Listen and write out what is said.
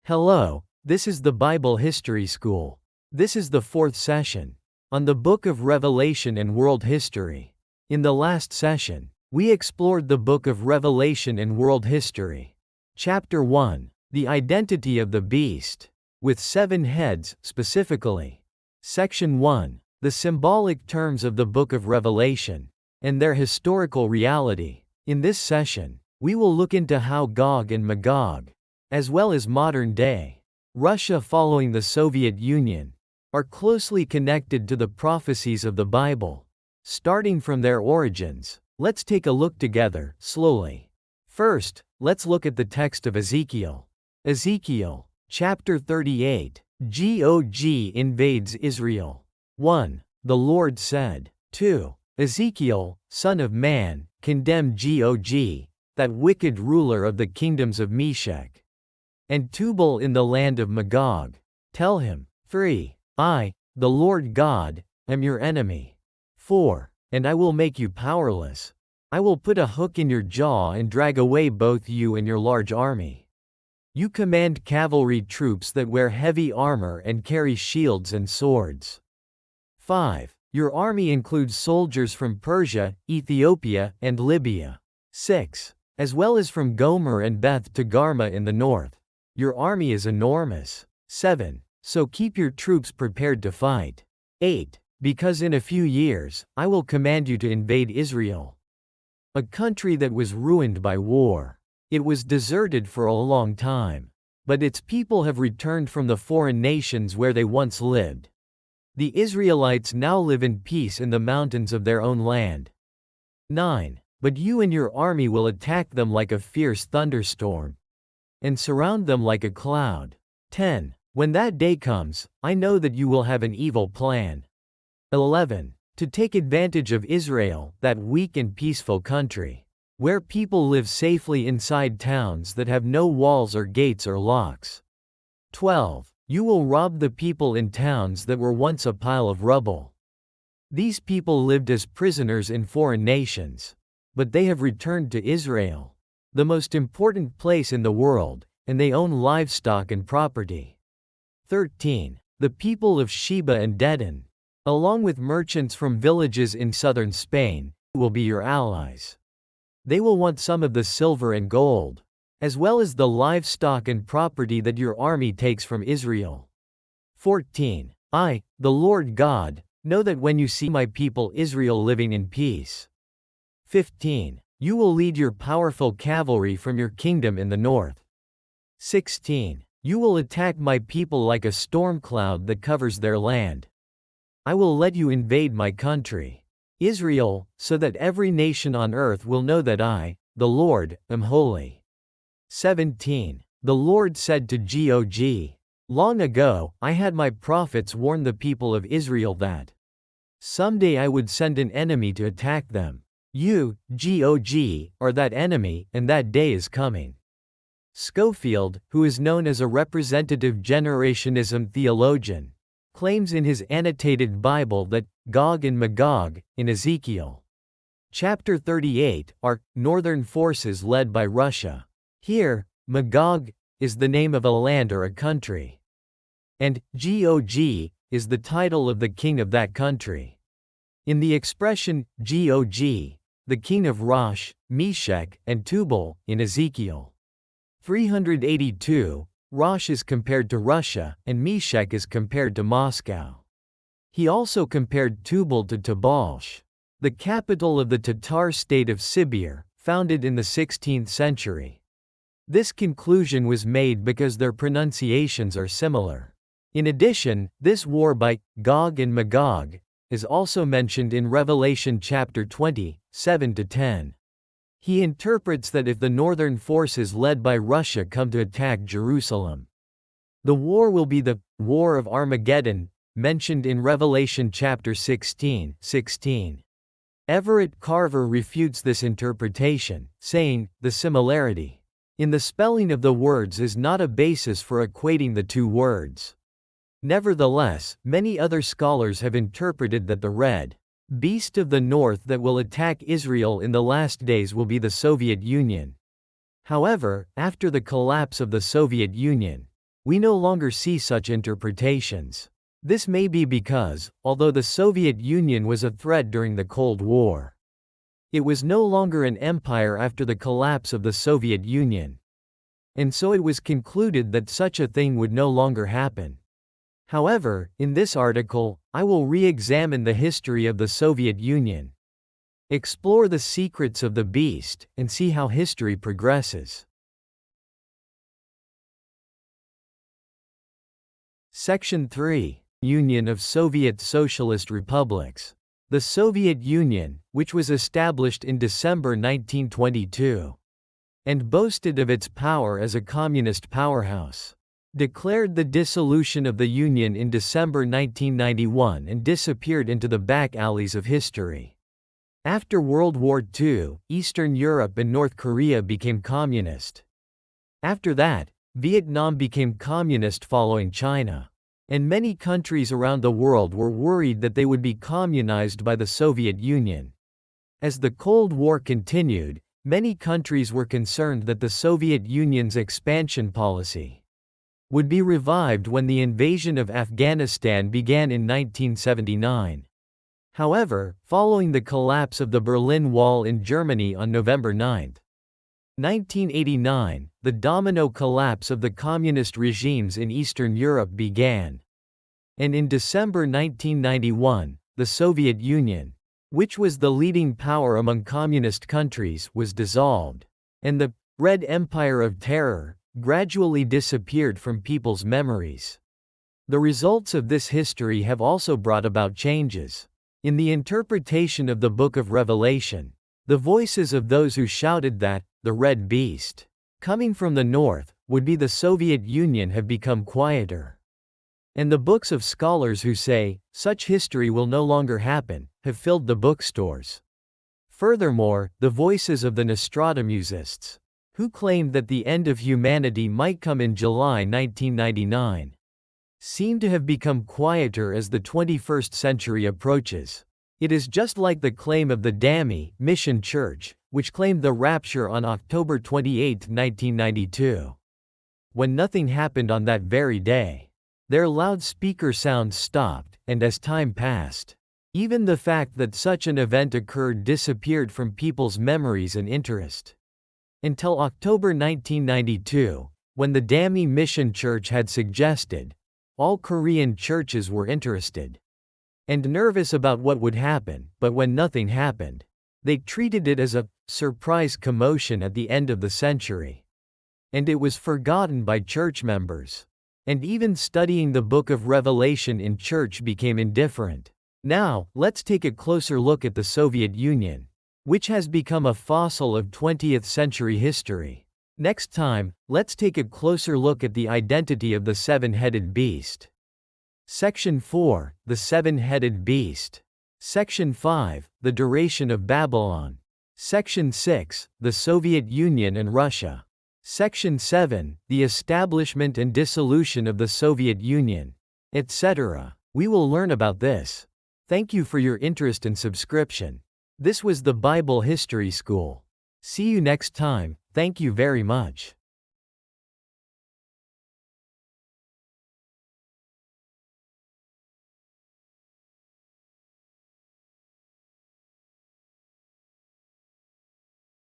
Hello, this is the Bible History School. This is the fourth session on the book of Revelation and world history. In the last session, we explored the book of Revelation and world history. Chapter 1, the identity of the beast, with 7 heads, specifically. Section 1, the symbolic terms of the book of Revelation, and their historical reality. In this session, we will look into how Gog and Magog, as well as modern-day Russia following the Soviet Union, are closely connected to the prophecies of the Bible. Starting from their origins, let's take a look together, slowly. First, let's look at the text of Ezekiel. Ezekiel, chapter 38, Gog invades Israel. 1. The Lord said. 2. Ezekiel, son of man, condemn Gog, that wicked ruler of the kingdoms of Meshech and Tubal in the land of Magog. Tell him. 3. I, the Lord God, am your enemy. 4. And I will make you powerless. I will put a hook in your jaw and drag away both you and your large army. You command cavalry troops that wear heavy armor and carry shields and swords. 5. Your army includes soldiers from Persia, Ethiopia, and Libya. 6. As well as from Gomer and Beth Togarmah in the north. Your army is enormous. 7. So keep your troops prepared to fight. 8. Because in a few years, I will command you to invade Israel, a country that was ruined by war. It was deserted for a long time, but its people have returned from the foreign nations where they once lived. The Israelites now live in peace in the mountains of their own land. 9. But you and your army will attack them like a fierce thunderstorm and surround them like a cloud. 10. When that day comes, I know that you will have an evil plan. 11. To take advantage of Israel, that weak and peaceful country, where people live safely inside towns that have no walls or gates or locks. 12. You will rob the people in towns that were once a pile of rubble. These people lived as prisoners in foreign nations, but they have returned to Israel, the most important place in the world, and they own livestock and property. 13. The people of Sheba and Dedan, along with merchants from villages in southern Spain, will be your allies. They will want some of the silver and gold, as well as the livestock and property that your army takes from Israel. 14. I, the Lord God, know that when you see my people Israel living in peace. 15. You will lead your powerful cavalry from your kingdom in the north. 16. You will attack my people like a storm cloud that covers their land. I will let you invade my country, Israel, so that every nation on earth will know that I, the Lord, am holy. 17. The Lord said to Gog, long ago, I had my prophets warn the people of Israel that someday I would send an enemy to attack them. You, Gog, are that enemy, and that day is coming. Schofield, who is known as a representative generationism theologian, claims in his annotated Bible that Gog and Magog, in Ezekiel chapter 38, are northern forces led by Russia. Here, Magog is the name of a land or a country, and Gog is the title of the king of that country. In the expression Gog, the king of Rosh, Meshech, and Tubal, in Ezekiel 382, Rosh is compared to Russia, and Meshech is compared to Moscow. He also compared Tubal to Tobolsk, the capital of the Tatar state of Sibir, founded in the 16th century. This conclusion was made because their pronunciations are similar. In addition, this war by Gog and Magog is also mentioned in Revelation chapter 20, 7-10. He interprets that if the northern forces led by Russia come to attack Jerusalem, the war will be the War of Armageddon, mentioned in Revelation chapter 16:16. Everett Carver refutes this interpretation, saying, the similarity in the spelling of the words is not a basis for equating the two words. Nevertheless, many other scholars have interpreted that the red beast of the north that will attack Israel in the last days will be the Soviet Union. However, after the collapse of the Soviet Union, we no longer see such interpretations. This may be because, although the Soviet Union was a threat during the Cold War, it was no longer an empire after the collapse of the Soviet Union. And so it was concluded that such a thing would no longer happen. However, in this article, I will re-examine the history of the Soviet Union, explore the secrets of the beast, and see how history progresses. Section 3. Union of Soviet Socialist Republics. The Soviet Union, which was established in December 1922, and boasted of its power as a communist powerhouse, declared the dissolution of the Union in December 1991 and disappeared into the back alleys of history. After World War II, Eastern Europe and North Korea became communist. After that, Vietnam became communist following China. And many countries around the world were worried that they would be communized by the Soviet Union. As the Cold War continued, many countries were concerned that the Soviet Union's expansion policy would be revived when the invasion of Afghanistan began in 1979. However, following the collapse of the Berlin Wall in Germany on November 9, 1989, the domino collapse of the communist regimes in Eastern Europe began. And in December 1991, the Soviet Union, which was the leading power among communist countries, was dissolved. And the Red Empire of Terror gradually disappeared from people's memories. The results of this history have also brought about changes. In the interpretation of the Book of Revelation, the voices of those who shouted that the Red Beast, coming from the north, would be the Soviet Union have become quieter. And the books of scholars who say, such history will no longer happen, have filled the bookstores. Furthermore, the voices of the Nostradamusists, who claimed that the end of humanity might come in July 1999, seem to have become quieter as the 21st century approaches. It is just like the claim of the Dami Mission Church, which claimed the rapture on October 28, 1992. When nothing happened on that very day, their loudspeaker sounds stopped, and as time passed, even the fact that such an event occurred disappeared from people's memories and interest. Until October 1992, when the Dami Mission Church had suggested, all Korean churches were interested and nervous about what would happen, but when nothing happened, they treated it as a surprise commotion at the end of the century. And it was forgotten by church members. And even studying the Book of Revelation in church became indifferent. Now, let's take a closer look at the Soviet Union, which has become a fossil of 20th century history. Next time, let's take a closer look at the identity of the seven-headed beast. Section 4, the seven-headed beast. Section 5, the duration of Babylon. Section 6, the Soviet Union and Russia. Section 7, the establishment and dissolution of the Soviet Union, etc. We will learn about this. Thank you for your interest and subscription. This was the Bible History School. See you next time. Thank you very much.